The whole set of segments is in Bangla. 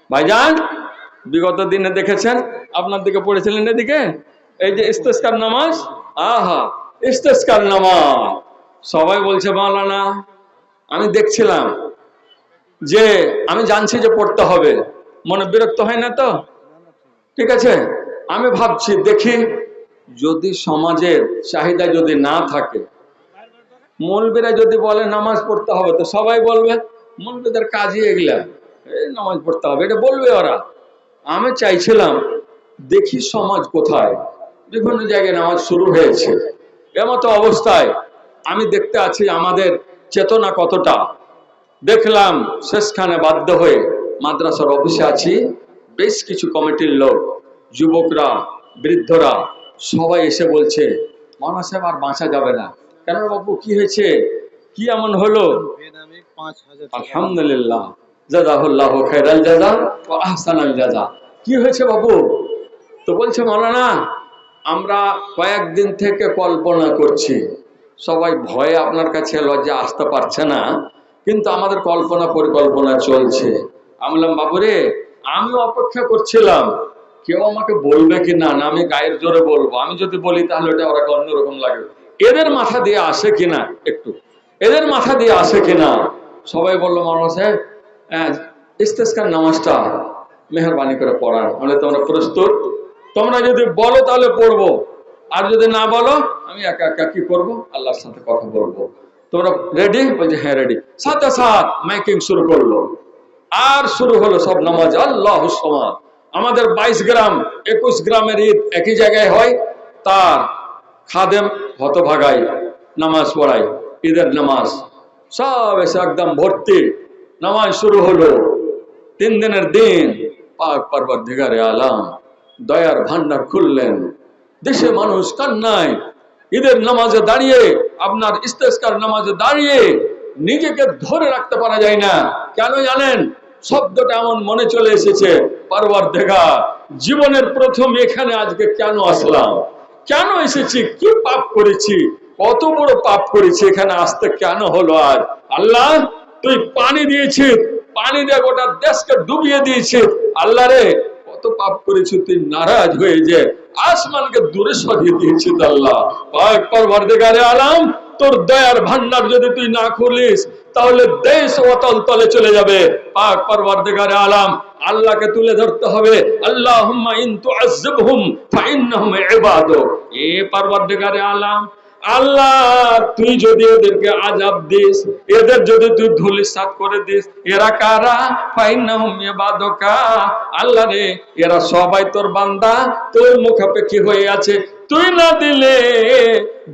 ভাইজান বিগত দিনে দেখেছেন, আপনার দিকে পড়েছিলেন এদিকে, এই যে ইস্তেসকার নামাজ, আহা ইস্তেসকার নামাজ সবাই বলছে মাওলানা। আমি দেখছিলাম যে আমি জানছি যে পড়তে হবে, মনে বিরক্ত হয় না তো? ঠিক আছে, আমি ভাবছি দেখি যদি সমাজের চাহিদা যদি না থাকে, মৌলবীরা যদি বলে নামাজ পড়তে হবে, তো সবাই বলবে মৌলবীদের কাজই এগুলা, এই নামাজ পড়তে হবে, এটা বলবে ওরা। আমি চাইছিলাম দেখি সমাজ কোথায়, বিভিন্ন জায়গায় নামাজ শুরু হয়েছে, এমতো অবস্থায় আমি দেখতে আছি আমাদের চেতনা কতটা। দেখলাম শেষখানে বাধ্য হয়ে মাদ্রাসার অফিসে আছি, বেশ কিছু কমিটির লোক, যুবকরা, বৃদ্ধরা সবাই এসে বলছে মাওলানা সাহেব আর বাঁচা যাবে না। কেন বাবু, কি হয়েছে, কি এমন হলো? আলহামদুলিল্লাহ, জাযাকাল্লাহু খায়রাল জাযা ওয়া আহসানাল জাযা। কি হয়েছে বাবু? তো বলছে মাওলানা আমরা কয়েকদিন থেকে কল্পনা করছি, সবাই ভয়ে আপনার কাছে লজ্জা আসতে পারছে না, কিন্তু আমাদের কল্পনা পরিকল্পনা চলছে। আমি বললাম বাবুরে, আমি অপেক্ষা করছিলাম কেউ আমাকে বলবে কি না, না আমি গায়ের জোরে বলবো, আমি যদি বলি তাহলে ওটা ওরা অন্যরকম লাগবে, এদের মাথা দিয়ে আসে কিনা, একটু এদের মাথা দিয়ে আসে কিনা। সবাই বললো মাওলানা সাহেব ইস্তেসকার নামাজটা মেহরবানি করে পড়ান। বলে তোমরা প্রস্তুত? তোমরা যদি বলো তাহলে পড়বো, আর যদি না বলো আমি একা একা কি করবো, আল্লাহর সাথে কথা বলবো। তোমরা রেডি? বলছে হ্যাঁ রেডি। সাথে সাথ মাইকিং শুরু করলো, আর শুরু হলো সব নামাজ। আল্লাহ সমাদ, আমাদের 22 গ্রাম 21 গ্রামের ঈদ একই জায়গায় হয়, তার খাদেম হতভাগাই নামাজ পড়াই, ঈদের নামাজ সব এসে একদম ভর্তি, নামাজ শুরু হলো। 3 দিনের দিন পাক পরবর্তীকারে আলাম দয়ার ভান্ডার খুললেন, দেশে মানুষ কান্নায় ঈদের নামাজে দাঁড়িয়ে, আপনার ইস্তেসকার নামাজে দাঁড়িয়ে নিজেকে ধরে রাখতে পারা যায় না। কেন জানেন? শব্দটা এমন মনে চলে এসেছে, পরবর্তীকার জীবনের প্রথম এখানে আজকে কেন আসলাম, কেন এসেছি, কি পাপ করেছি, কত বড় পাপ করেছি, এখানে আসতে কেন হলো আজ। আল্লাহ তুই পানি দিয়েছিস, পানি দিয়ে গোটা দেশকে ডুবিয়ে দিয়েছিস। আল্লাহ রে কত পাপ করেছি, তুই নারাজ হয়ে যে আসমানকে দূরে সরিয়ে দিয়েছিস। আল্লাহ পাক পরবর্তীকারে আলাম, তোর দয়ার ভান্ডার যদি তুই না খুলিস তাহলে দেশ অতল তলে চলে যাবে। পাক পরবর্তীকারে আলাম আল্লাহকে তুলে ধরতে হবে। আল্লাহুম্মা ইন তুআযিবহুম ফাইন্নাহুম ইবাদুক। এ পরবর্তীকারে আলাম আল্লাহ তুই যদি এদেরকে আযাব দিস, এদের যদি তুই ধূলিসাৎ করে দিস, এরা কারা? ফাইন্নাহুম ইবাদুকা। আল্লাহ রে এরা সবাই তোর বান্দা, তোর মুখাপেক্ষী হয়ে আছে, তুই না দিলে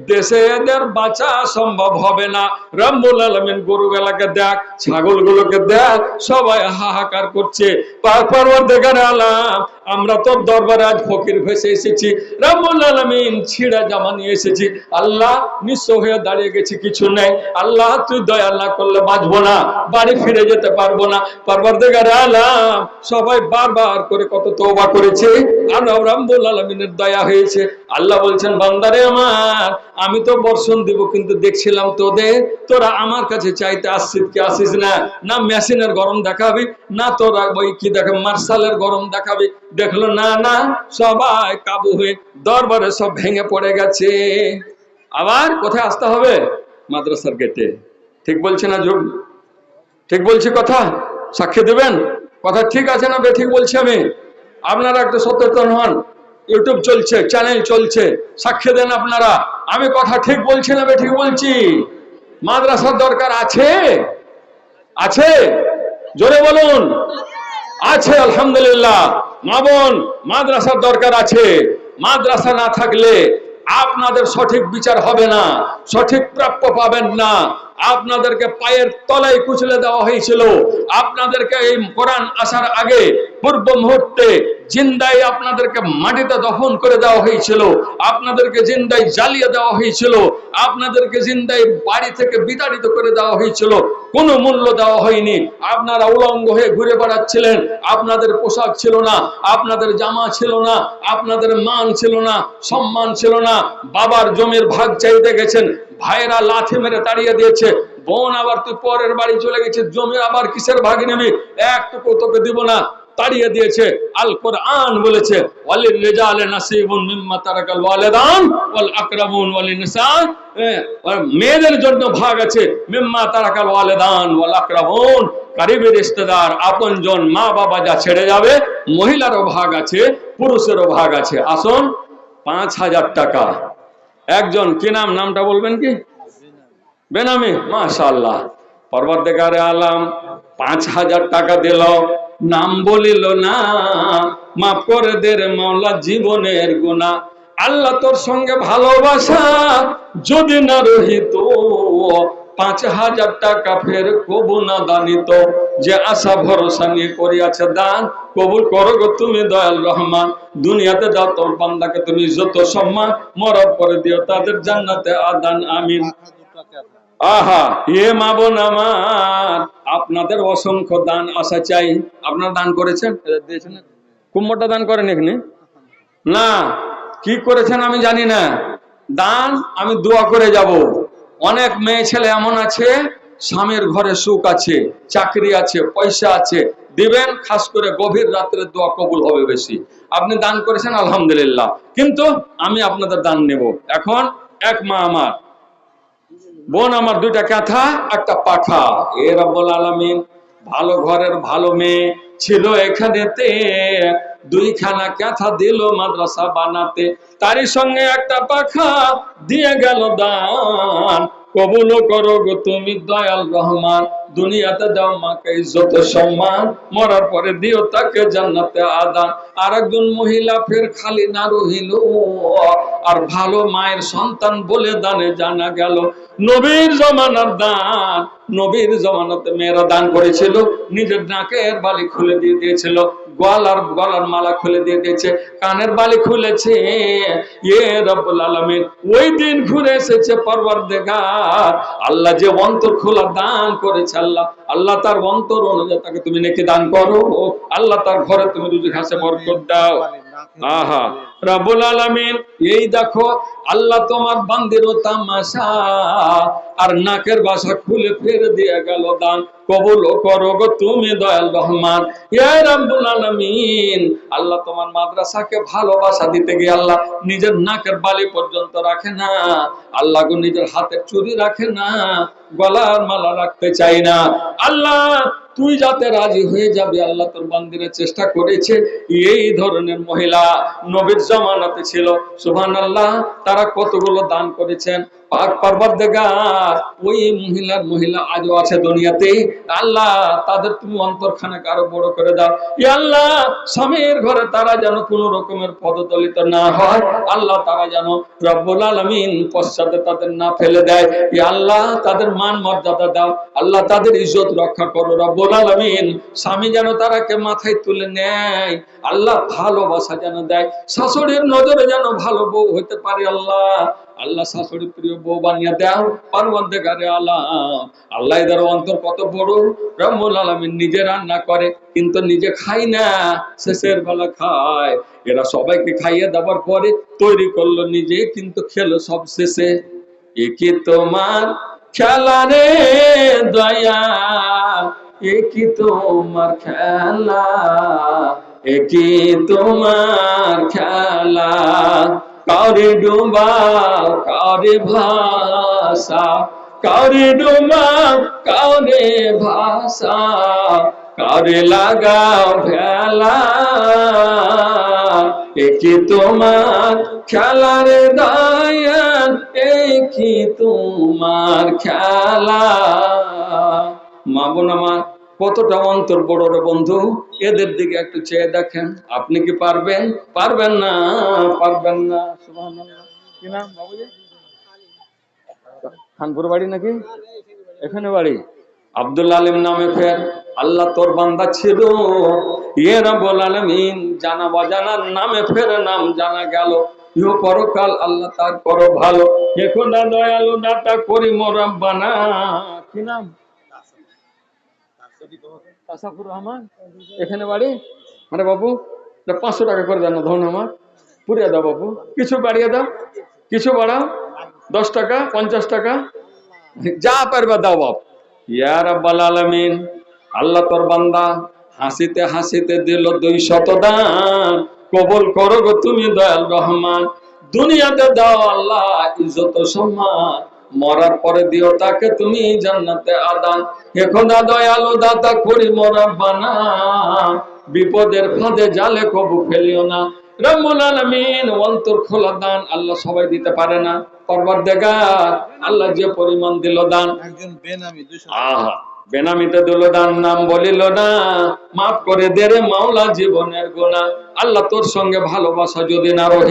দেশে এদের বাঁচা সম্ভব হবে না। রব্বুল আলামিন গরুগুলোকে দেখ, ছাগলগুলোকে দেখ, সবাই হাহাকার করছে। পরবর্তীকারে আলাম আমরা তোর দরবারে আজ ফকির ভেসে এসেছি, রব্বুল আলামিন ছিঁড়া জামা নিয়ে এসেছি। আল্লাহ নিঃস্ব হয়ে দাঁড়িয়ে গেছি, কিছু নেই। আল্লাহ তুই দয়া না করলে বাঁচবো না, বাড়ি ফিরে যেতে পারবো না। পরবর্তীকারে আলাম সবাই বারবার করে কত তওবা করেছে, আর রব্বুল আলামিনের দয়া হয়েছে। আল্লাহ বলছেন বান্দারে আমার, আমি তো বর্ষণ দিব, কিন্তু দেখছিলাম তোরা আমার কাছে চাইতে আসছিস কি আসিস না, না মেশিনের গরম দেখাবি, না তোরা ওই কি দেখে মার্শালের গরম দেখাবি। দেখলো না না, সবাই কাবু হয়ে দরবারে সব ভেঙে পড়ে গেছে। আবার কোথায় আসতে হবে? মাদ্রাসার গেটে। ঠিক বলছে না যোগ? ঠিক বলছি কথা? সাক্ষী দেবেন কথা ঠিক আছে না বেঠিক বলছি আমি? আপনারা একটু সচেতন হন, ইউটিউব চলছে, চ্যানেল চলছে, সাক্ষী দেন আপনারা, আমি কথা ঠিক বলছি না বেঠিক বলছি? মাদ্রাসার দরকার আছে? আছে? জোরে বলুন। আছে আলহামদুলিল্লাহ। মা বোন, মাদ্রাসার দরকার আছে। মাদ্রাসা না থাকলে আপনাদের সঠিক বিচার হবে না, সঠিক প্রাপ্য পাবেন না। আপনাদেরকে পায়ের তলায় কুচলে দেওয়া হয়েছিল, আপনাদেরকে এই কোরআন আসার আগে পূর্ব মুহূর্তে জিন্দাই আপনাদেরকে মাটিতে দফন করে দেওয়া হয়েছিল, আপনাদেরকে জিন্দাই জ্বালিয়ে দেওয়া হয়েছিল, আপনাদেরকে জিন্দাই বাড়ি থেকে বিতাড়িত করে দেওয়া হয়েছিল, কোনো মূল্য দেওয়া হয়নি। আপনারা উলঙ্গ হয়ে ঘুরে বেড়াচ্ছিলেন, আপনাদের পোশাক ছিল না, আপনাদের জামা ছিল না, আপনাদের মান ছিল না, সম্মান ছিল না। বাবার জমির ভাগ চাইতে গেছেন, ভাইরা লাথি মেরে তাড়িয়ে দিয়েছে। বোন আবার তুই পরের বাড়ি চলে গেছিস, জমি আবার কিসের ভাগ নেবি, একটুকু তোকে দিব না। তাড়িয়ে দিয়েছে। আল কোরআন বলেছে ওয়ালির রিজালে নাসিবুন মিম্মা তারাকাল ওয়ালিদান ওয়াল আকরামুন ওয়ালিন নিসা, মেয়েদের জন্য ভাগ আছে মিম্মা তারাকাল ওয়ালিদান ওয়াল আকরামুন, কারিবি রিশতেদার আপনজন মা বাবা যা ছেড়ে যাবে, মহিলারও ভাগ আছে, পুরুষেরও ভাগ আছে। আসুন 5,000 টাকা একজন, কি নাম, নামটা বলবেন কি? বেনামি, মাশাআল্লাহ। পরবর্তীকারে আলম 5,000 টাকা দিল, নাম বলিল না, মাফ করে দে রে মাওলা জীবনের গুনাহ। আল্লাহ তোর সঙ্গে ভালোবাসা যদি না রহিত, 5,000 টাকা ফের কবু না দানিত। যে আশা ভরসা নিয়ে করিয়াছে দান, কবুল করো গো তুমি দয়াল রহমান। দুনিয়াতে দাও তোর বান্দাকে তুমি যত সম্মান, মরার পরে দিও তাদের জান্নাতে আদান, আমিন। আহা, এ মা বোন আমার, আপনাদের অসংখ্য দান আশা চাই। আপনারা দান করেছেন, দিয়েছেন? কুম্ভটা দান করেন এখানে না, কি করেছেন আমি জানি না। দান আমি দোয়া করে যাব। অনেক মেয়ে ছেলে এমন আছে, স্বামীর ঘরে সুখ আছে, চাকরি আছে, পয়সা আছে, দিবেন, খাস করে গভীর রাত্রে দোয়া কবুল হবে বেশি। আপনি দান করেছেন আলহামদুলিল্লাহ, কিন্তু আমি আপনাদের দান নেব। এখন এক মা আমার, বোন আমার, 2টা কাঁথা একটা পাখা। এ রব্বুল আলামিন, ভালো ঘরের ভালো মেয়ে ছিল এখানেতে, 2খানা কাঁথা দিল মাদ্রাসা বানাতে, তারই সঙ্গে একটা পাখা দিয়ে গেল দান। কবুল করো গো তুমি দয়াল রহমান। দুনিয়াতে দাও মাকে ইজ্জত সম্মান, মরার পরে দিও তাকে জান্নাতে আদান। আর একজন মহিলা ফের খালি না রহিল, আর ভালো মায়ের সন্তান বলে দানে জানা গেল। নবীর জমানার দান, নবীর জমানাতে মেয়েরা দান করেছিল, নিজের নাকের বালি খুলে দিয়ে দিয়েছিল, গলার মালা খুলে দিয়ে দিয়েছে, কানের বালি খুলেছে। এ রব্বুল আলামিন, ওই দিন ঘুরে এসেছে পরওয়ারদিগার। আল্লাহ যে অন্তর খোলা দান করেছে, আল্লাহ তার অন্তর অনুযায়ী তাকে তুমি নেকি দান করো। আল্লাহ তার ঘরে তুমি রুজি হাসে বরকত দাও। আহা, রব্বুল আলামিন, এই দেখো আল্লাহ তোমার বান্দির তামাশা, আর নাকের বাসা খুলে ফের দিয়ে গেল দান। কবুল করো গো তুমি দয়াল রহমান। ইয়া রব্বুল আলামিন, আল্লাহ তোমার মাদ্রাসাকে ভালোবাসা দিতে গিয়ে আল্লাহ নিজের নাকের বালি পর্যন্ত রাখে না, আল্লাহ গো নিজের হাতের চুড়ি রাখে না, গলার মালা রাখতে চাই না। আল্লাহ তুই যাতে রাজি হয়ে যাবি, আল্লাহ তোর বান্দিরা চেষ্টা করেছে। এই ধরনের মহিলা নবীর জামানাতে ছিল, সুবহানাল্লাহ। তারা কতগুলো দান করেছেন, পাক পরওয়ারদিগার, ওই মহিলা আজও আছে দুনিয়াতে। আল্লাহ তাদের তুমি অন্তরখানাকে আরো বড় করে দাও। ইয়া আল্লাহ, স্বামীর ঘরে তারা যেন কোনো রকমের পদদলিত না হয়, আল্লাহ তারা যেন রব্বুল আলামিন পশ্চাতে তাদের না ফেলে দেয়। ইয়া আল্লাহ তাদের মান মর্যাদা দাও, আল্লাহ তাদের ইজ্জত রক্ষা করো রব্বুল আলামিন। স্বামী যেন তারাকে মাথায় তুলে নেয়, আল্লাহ ভালোবাসা যেন দেয়, শাশুড়ির নজরে যেন ভালো বউ হতে পারে। আল্লাহ শাশুড়ি প্রিয় বউ বানিয়ে দাও পরওয়ারদিগারে আলাম। আল্লাহ এদের অন্তর কত বড়, রব্বুল আলামিন নিজে রান্না করে কিন্তু নিজে খায় না, শেষের বেলা খায়। এরা সবাইকে খাইয়ে দেওয়ার পরে তৈরি করলো নিজে, কিন্তু খেলো সব শেষে। একই তোমার খেলা রে দয়া, একই তোমার খেলা, একই তোমার খেলা। কাউরে ডুবাও কাউরে ভাষা, কাউরে ডুবাও কাউরে ভাষা, কাউরে লাগাও ভেলা। একই তোমার খেলা রে দয়াল, একই তোমার খেলা। মা বোন আমার, কতটা অন্তর বড় রে বন্ধু, এদের দিকে একটু চেয়ে দেখেন। আপনি কি পারবেন? পারবেন না, পারবেন না। সুবহানাল্লাহ। কি নাম বাবুজি? খানপুর বাড়ি নাকি? এখানে বাড়ি। আব্দুল আলিম নামে ফের আল্লাহ তোর বান্দা ছিল। ইয়ে রব্বুল আলামিন, জানা বাজানার নামে ফের নাম জানা গেল। ইহ পরকাল আল্লাহ তার করো ভালো। এখন দয়ালু দাতা করি মোরাব্বানা। কি নাম? তাসাফুর রহমান। এখানে বাড়ি। মানে বাবু 500 টাকা করে দেন না, ধরুন আমার পুরিয়ে দাও বাবু, কিছু বাড়িয়ে দাও, কিছু বাড়াও, 10 টাকা 50 টাকা যা পারবে দাও বাপ। ইয়া রাব্বাল আলামিন, আল্লাহ তোর বান্দা হাসিতে হাসিতে দিল 200 দান। কবুল করো গো তুমি দয়াল রহমান। দুনিয়াতে দাও আল্লাহ ইজ্জত ও সম্মান, মরার পরে দিও তাকে তুমি জান্নাতে আদান। হে খোদা দয়ালু দাতা করি মোরা বানা, বিপদের ফাঁদে জালে কবু ফেলিও না। রব্বুল আলামিন অন্তর খোলা দান। আল্লাহ সবাই দিতে পারে না, পরওয়ারদিগার আল্লাহ যে পরিমাণ দিল দান। একজন বেনামি 200 আহা, বেনামিতে দিল দান, নাম বলিল না। মাফ করে দে রে মাওলা জীবনের গুনাহ। আল্লাহ তোর সঙ্গে ভালোবাসা যদি না রহে